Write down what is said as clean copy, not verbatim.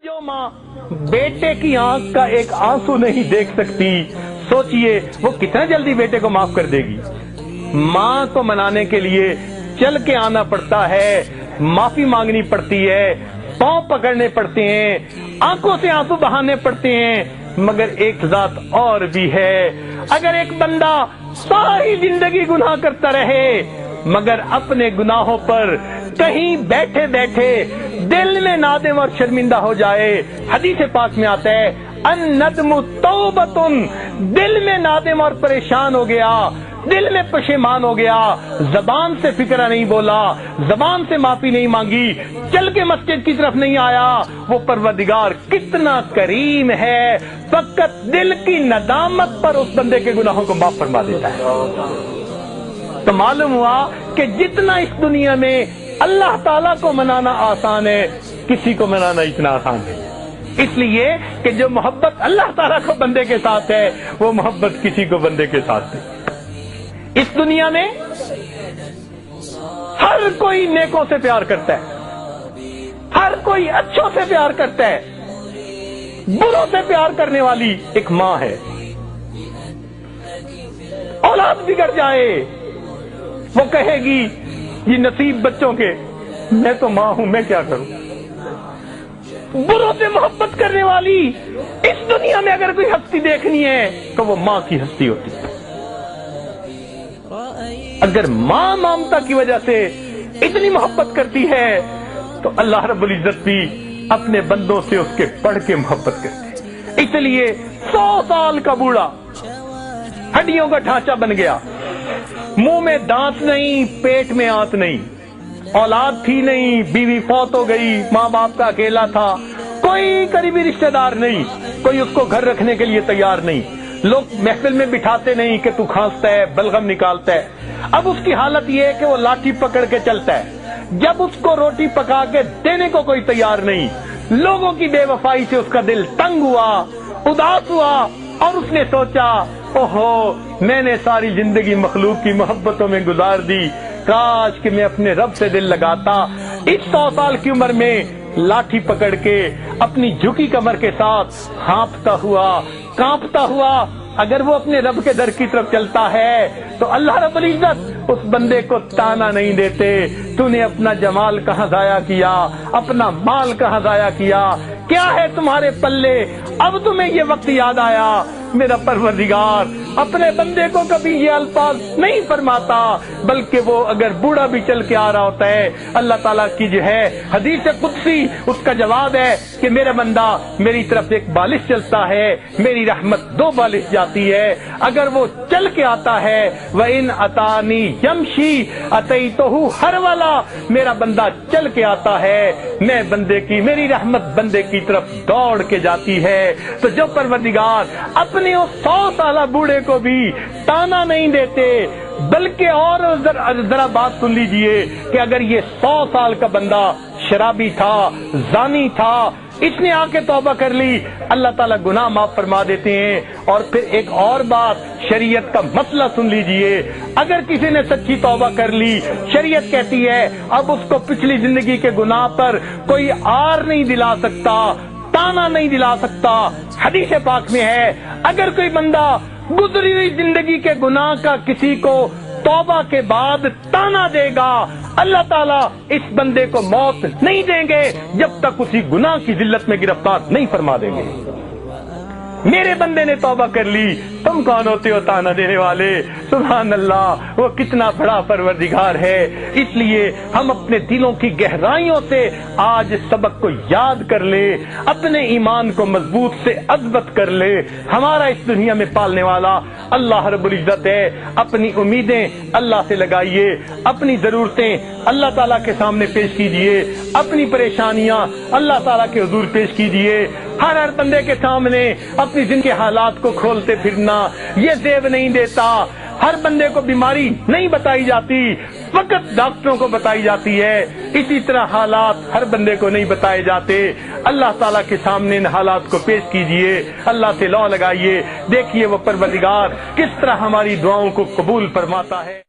जो माँ बेटे की आंख का एक आंसू नहीं देख सकती, सोचिए वो कितना जल्दी बेटे को माफ कर देगी। माँ को मनाने के लिए चल के आना पड़ता है, माफी मांगनी पड़ती है, पांव पकड़ने पड़ते हैं, आंखों से आंसू बहाने पड़ते हैं। मगर एक जात और भी है, अगर एक बंदा सारी जिंदगी गुनाह करता रहे मगर अपने गुनाहों पर कहीं बैठे बैठे दिल में नादिम और शर्मिंदा हो जाए, हदीस पाक में आता है अन्नदमु तौबतुन, दिल में नादिम और परेशान हो गया, दिल में पशेमान हो गया, जबान से फिक्रा नहीं बोला, जबान से माफी नहीं मांगी, चल के मस्जिद की तरफ नहीं आया, वो परवरदिगार कितना करीम है, फकत दिल की नदामत पर उस बंदे के गुनाहों को माफ फरमा देता है। तो मालूम हुआ कि जितना इस दुनिया में अल्लाह ताला को मनाना आसान है, किसी को मनाना इतना आसान है। इसलिए कि जो मोहब्बत अल्लाह ताला को बंदे के साथ है वो मोहब्बत किसी को बंदे के साथ नहीं। इस दुनिया में हर कोई नेकों से प्यार करता है, हर कोई अच्छों से प्यार करता है, बुरों से प्यार करने वाली एक माँ है। औलाद बिगड़ जाए वो कहेगी ये नसीब बच्चों के, मैं तो माँ हूं, मैं क्या करूं। बुरों से मोहब्बत करने वाली इस दुनिया में अगर कोई हस्ती देखनी है तो वो माँ की हस्ती होती है। अगर माँ ममता की वजह से इतनी मोहब्बत करती है तो अल्लाह रब्बुल इज्जत भी अपने बंदों से उसके बढ़ के मोहब्बत करते हैं। इसलिए 100 साल का बूढ़ा हड्डियों का ढांचा बन गया, मुंह में दांत नहीं, पेट में आंत नहीं, औलाद थी नहीं, बीवी फौत हो गई, माँ बाप का अकेला था, कोई करीबी रिश्तेदार नहीं, कोई उसको घर रखने के लिए तैयार नहीं, लोग महफिल में बिठाते नहीं कि तू खांसता है, बलगम निकालता है। अब उसकी हालत ये है कि वो लाठी पकड़ के चलता है, जब उसको रोटी पका के देने को कोई तैयार नहीं, लोगों की बेवफाई से उसका दिल तंग हुआ, उदास हुआ और उसने सोचा ओहो मैंने सारी जिंदगी मखलूक की मोहब्बतों में गुजार दी, काश कि मैं अपने रब से दिल लगाता। इस 100 साल की उम्र में लाठी पकड़ के अपनी झुकी कमर के साथ हाँफता हुआ, कांपता हुआ अगर वो अपने रब के दर की तरफ चलता है तो अल्लाह रब्बुल इज्जत उस बंदे को ताना नहीं देते, तूने अपना जमाल कहाँ जाया किया, अपना माल कहाँ जाया किया, क्या है तुम्हारे पल्ले, अब तुम्हें ये वक्त याद आया। मेरा परवरदिगार अपने बंदे को कभी ये अल्फाज नहीं फरमाता, बल्कि वो अगर बूढ़ा भी चल के आ रहा होता है, अल्लाह ताला की जो है हदीस कुदसी उसका जवाब है कि मेरा बंदा मेरी तरफ एक बालिश चलता है, मेरी रहमत 2 बालिश जाती है। अगर वो चल के आता है व इन अतानी यमशी अतईतहु हर वाला, मेरा बंदा चल के आता है, मैं बंदे की, मेरी रहमत बंदे की तरफ दौड़ के जाती है। तो जो परवरदिगार अपने उस 100 साल बूढ़े को भी ताना नहीं देते, बल्कि और जरा बात सुन लीजिए कि अगर ये 100 साल का बंदा शराबी था, जानी था, इसने आके तौबा कर ली, अल्लाह ताला गुनाह माफ फरमा देते हैं। और फिर एक और बात, शरीयत का मसला सुन लीजिए, अगर किसी ने सच्ची तौबा कर ली, शरीयत कहती है अब उसको पिछली जिंदगी के गुनाह पर कोई आर नहीं दिला सकता, ताना नहीं दिला सकता। हदीस पाक में है अगर कोई बंदा गुजरी हुई जिंदगी के गुनाह का किसी को तौबा के बाद ताना देगा, अल्लाह ताला इस बंदे को मौत नहीं देंगे जब तक उसी गुनाह की जिल्लत में गिरफ्तार नहीं फरमा देंगे। मेरे बंदे ने तौबा कर ली, तुम कौन होते हो ताना देने वाले। सुभान अल्लाह, वो कितना बड़ा परवरदिगार है। इसलिए हम अपने दिलों की गहराइयों से आज सबक को याद कर ले, अपने ईमान को मजबूत से अज़बत कर ले। हमारा इस दुनिया में पालने वाला अल्लाह रब्बुल इज्जत है। अपनी उम्मीदें अल्लाह से लगाइए, अपनी जरूरतें अल्लाह ताला के सामने पेश कीजिए, अपनी परेशानियां अल्लाह ताला के हुजूर पेश कीजिए। हर बंदे के सामने अपनी जिंदगी के हालात को खोलते फिरना ये जेब नहीं देता। हर बंदे को बीमारी नहीं बताई जाती, फकत डॉक्टरों को बताई जाती है। इसी तरह हालात हर बंदे को नहीं बताए जाते। अल्लाह ताला के सामने इन हालात को पेश कीजिए, अल्लाह से लौ लगाइए, देखिए वो परवरदिगार किस तरह हमारी दुआओं को कबूल फरमाता है।